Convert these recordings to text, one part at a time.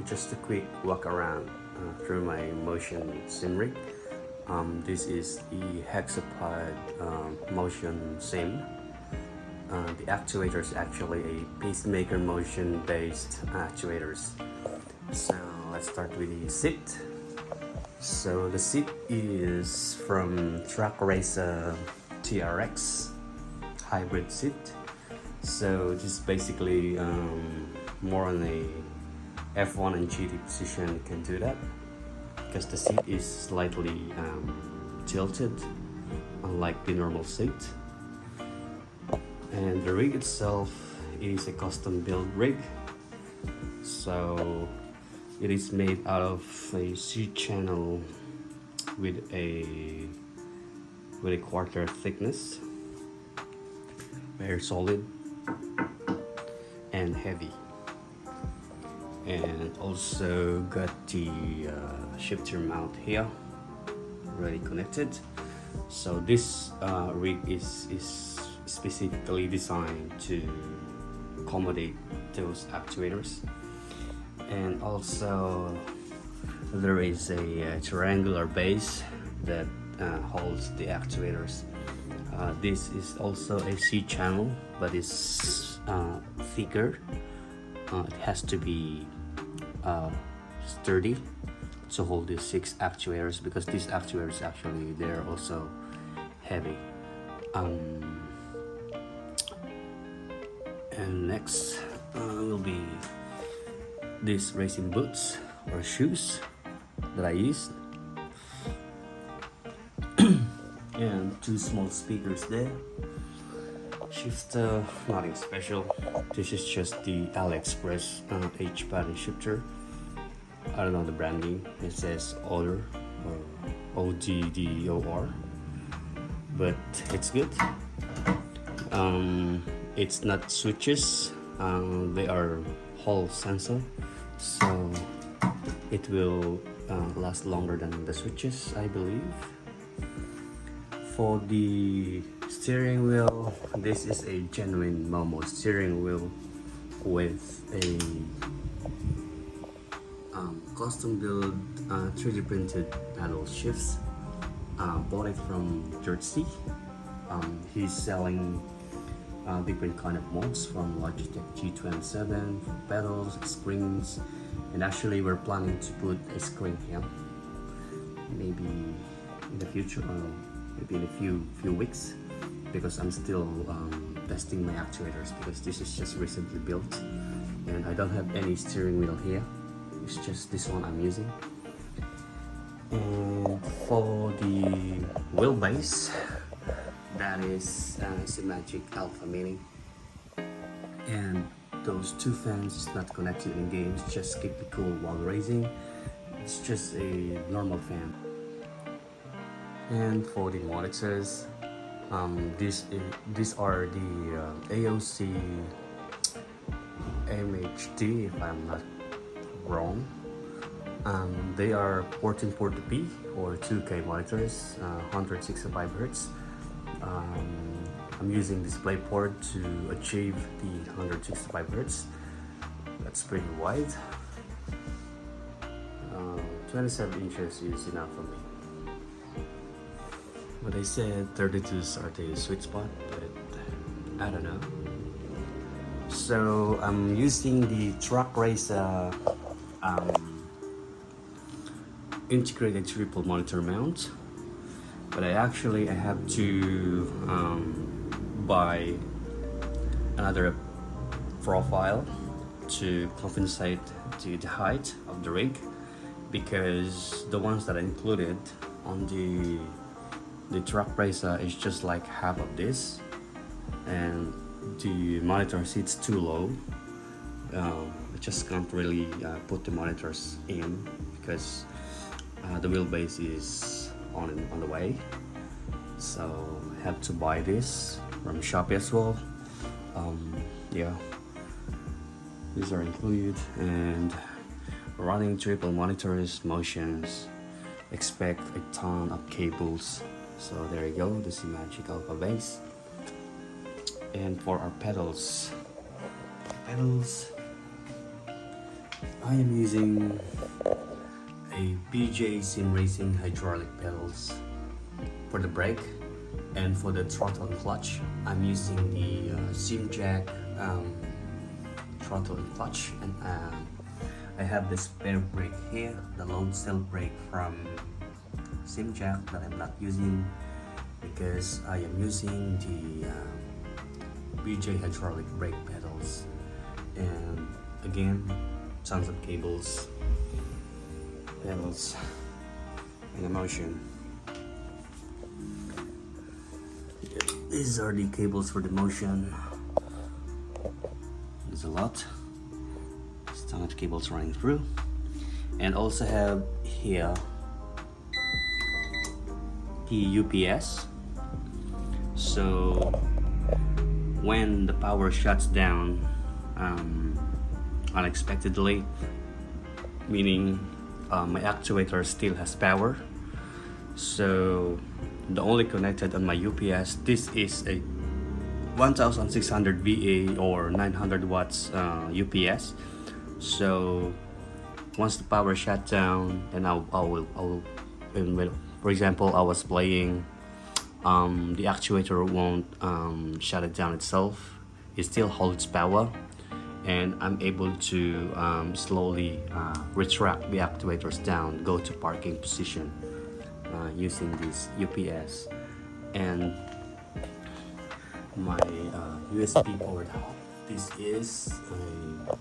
Just a quick walk around through my motion sim rig. This is the hexapod motion sim. The actuator is actually a pacemaker motion based actuators. So let's start with the seat. So the seat is from Trakracer TRX hybrid seat. So just basically more on a F1 and GT position. You can do that because the seat is slightly tilted, unlike the normal seat. And the rig itself is a custom built rig. So it is made out of a seat channel with a quarter thickness, very solid and heavy, and also got the shifter mount here already connected. So this rig is specifically designed to accommodate those actuators. And also there is a triangular base that holds the actuators. This is also a C channel, but it's thicker. It has to be sturdy to hold these 6 actuators, because these actuators actually they're also heavy. And next will be these racing boots or shoes that I used, and 2 small speakers there. Shifter, nothing special. This is just the AliExpress H pattern shifter. I don't know the branding. It says Oddor or Oddor, but it's good. It's not switches. They are Hall sensor, so it will last longer than the switches, I believe. For the steering wheel, this is a genuine Momo steering wheel with a custom built 3D printed paddle shifts. Bought it from Jersey. He's selling different kind of mods from Logitech G27 for pedals, screens, and actually we're planning to put a screen here maybe in the future, or maybe in a few weeks, because I'm still testing my actuators, because this is just recently built and I don't have any steering wheel here. It's just this one I'm using. And for the wheelbase, that is Simagic Alpha Mini, and those 2 fans is not connected in games, just keep it cool while racing. It's just a normal fan. And for the monitors, these are the AOC MHD, if I'm not wrong. They are 1440p or 2K monitors, 165 Hz. I'm using DisplayPort to achieve the 165 Hz. That's pretty wide. 27 inches is enough for me. But they said 32s are the sweet spot, but I don't know. So I'm using the Trakracer integrated triple monitor mount, but I have to buy another profile to compensate the height of the rig, because the ones that I included on the Trakracer is just like half of this, and the monitor sits too low. I just can't really put the monitors in, because the wheelbase is on the way. So I had to buy this from Shopee as well. Yeah, these are included. And running triple monitors, motions, expect a ton of cables. So there you go, the Simagic Alpha base. And for our pedals, I am using a BJ Sim Racing hydraulic pedals for the brake, and for the throttle and clutch I'm using the Simjack throttle and clutch, and I have the spare brake here, the load cell brake from Simjack that I'm not using because I am using the BJ hydraulic brake pedals. And again, tons of cables, pedals, and motion. These are the cables for the motion. There's a lot. There's a ton of cables running through. And also have here the UPS. So when the power shuts down unexpectedly, meaning my actuator still has power, so the only connected on my UPS, this is a 1600 VA or 900 watts UPS. So once the power shut down, then for example, I was playing, the actuator won't shut it down itself. It still holds power, and I'm able to slowly retract the actuators down, go to parking position using this UPS. And my USB powered hub, this is a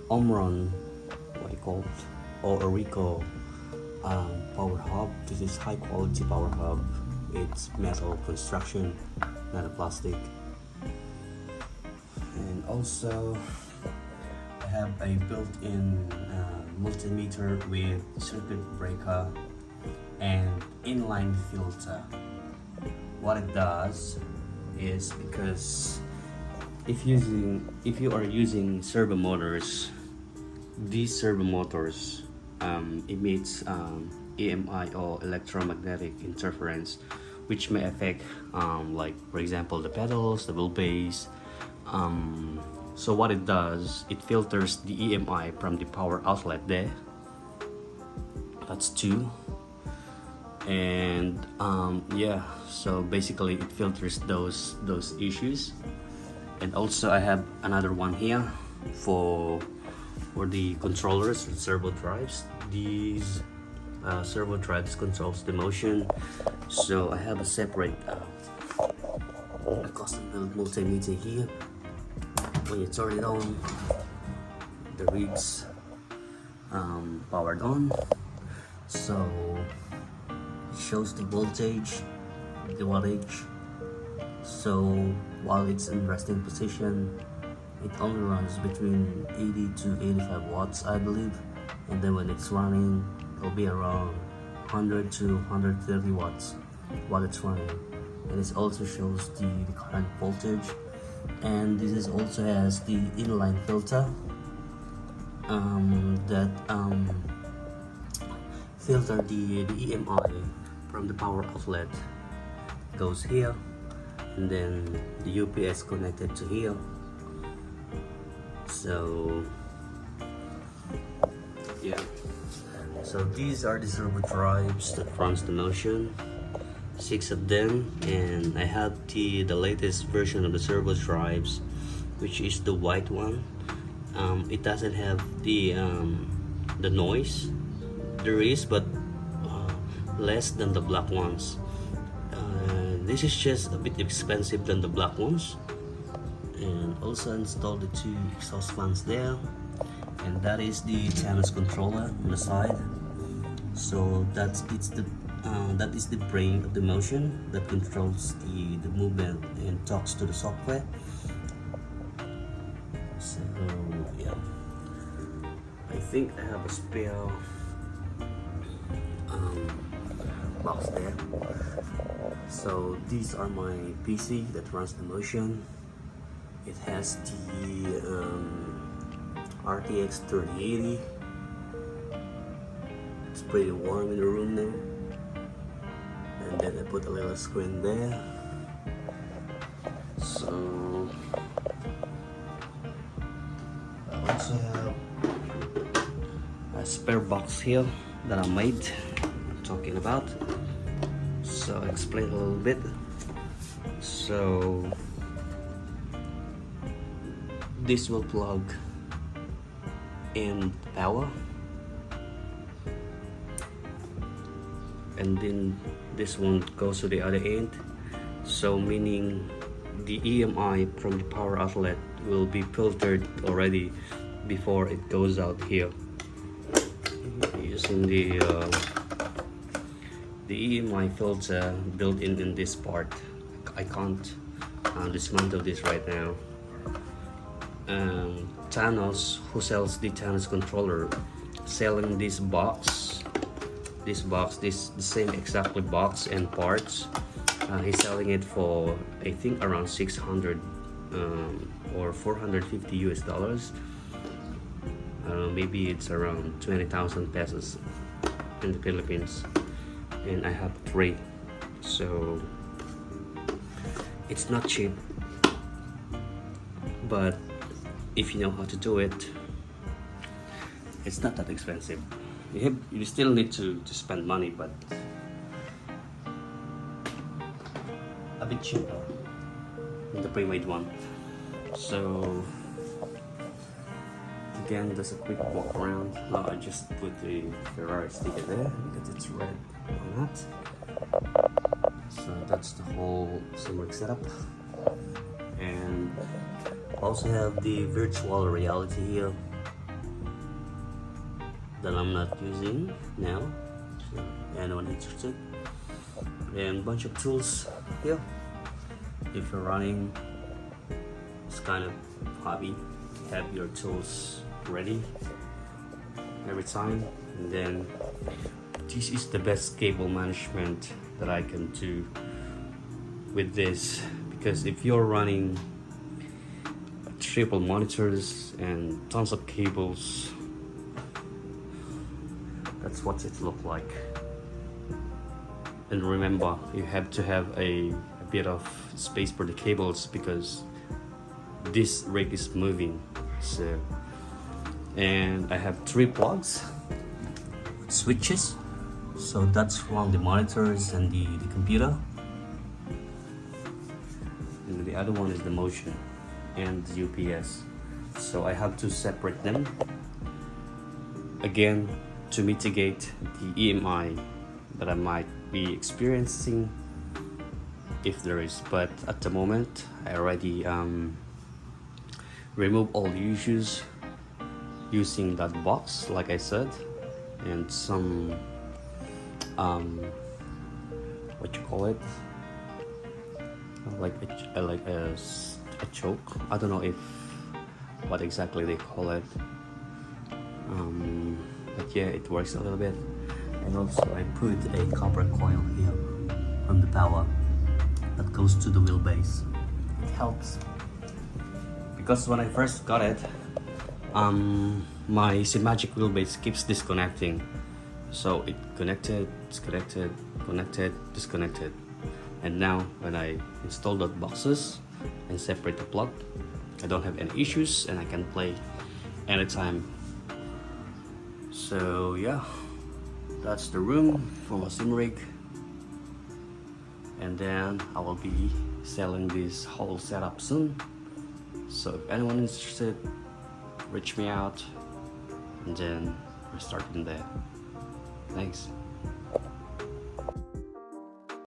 Omron, what do you call it, or Orico power hub. This is high quality power hub. It's metal construction, not a plastic. And also I have a built-in multimeter with circuit breaker and inline filter. What it does is, because if you are using servo motors, these servo motors emits EMI or electromagnetic interference, which may affect like for example the pedals, the wheelbase. So what it does, it filters the EMI from the power outlet there. That's two. And yeah, so basically it filters those issues. And also I have another one here for the controllers, the servo drives. These servo drives controls the motion. So I have a separate custom built multimeter here. When you turn it on, the reads powered on, so it shows the voltage, the wattage. So while it's in resting position, it only runs between 80 to 85 watts, I believe, and then when it's running, it'll be around 100 to 130 watts while it's running. And it also shows the current voltage. And this also has the inline filter that filter the EMI from the power outlet. Goes here, and then the UPS connected to here. So yeah, so these are the servo drives that runs the motion. 6 of them, and I have the latest version of the servo drives, which is the white one. It doesn't have the noise. There is, but less than the black ones. This is just a bit expensive than the black ones. And also installed the 2 exhaust fans there, and that is the Thanos controller on the side. So that is the brain of the motion that controls the movement and talks to the software. So yeah, I think I have a spare box there. So these are my PC that runs the motion. It has the RTX 3080. It's pretty warm in the room now. And then I put a little screen there. So also have a spare box here that I made. I'm talking about. So I'll explain a little bit. So this will plug in power, and then this one goes to the other end, so meaning the EMI from the power outlet will be filtered already before it goes out here using the EMI filter built in this part. I can't dismantle this right now. Thanos, who sells the Thanos controller, selling this the same exactly box and parts. He's selling it for I think around 600 or 450 US dollars. Maybe it's around 20,000 pesos in the Philippines, and I have 3, so it's not cheap, but if you know how to do it, it's not that expensive. You still need to spend money, but a bit cheaper than the pre-made one. So again, just a quick walk around. Now I just put the Ferrari sticker there because it's red on that. So that's the whole Simjack setup. And also have the virtual reality here that I'm not using now, so anyone interested. And a bunch of tools here if you're running this kind of hobby. Have your tools ready every time. And then this is the best cable management that I can do with this, because if you're running triple monitors and tons of cables, that's what it look like. And remember, you have to have a bit of space for the cables because this rig is moving. So, and I have 3 plugs with switches, so that's from the monitors and the computer, and the other one is the motion and the UPS. So I have to separate them again to mitigate the EMI that I might be experiencing if there is, but at the moment I already remove all the issues using that box, like I said, and some what you call it, like a choke. I don't know if what exactly they call it, but yeah, it works a little bit. And also I put a copper coil here from the power that goes to the wheelbase. It helps because when I first got it, my Simagic wheelbase keeps disconnecting. So it connected, disconnected, connected, disconnected. And now when I install the boxes and separate the plug, I don't have any issues and I can play anytime. So yeah, that's the room for my sim rig. And then I will be selling this whole setup soon. So if anyone is interested, reach me out, and then we're starting there. Thanks.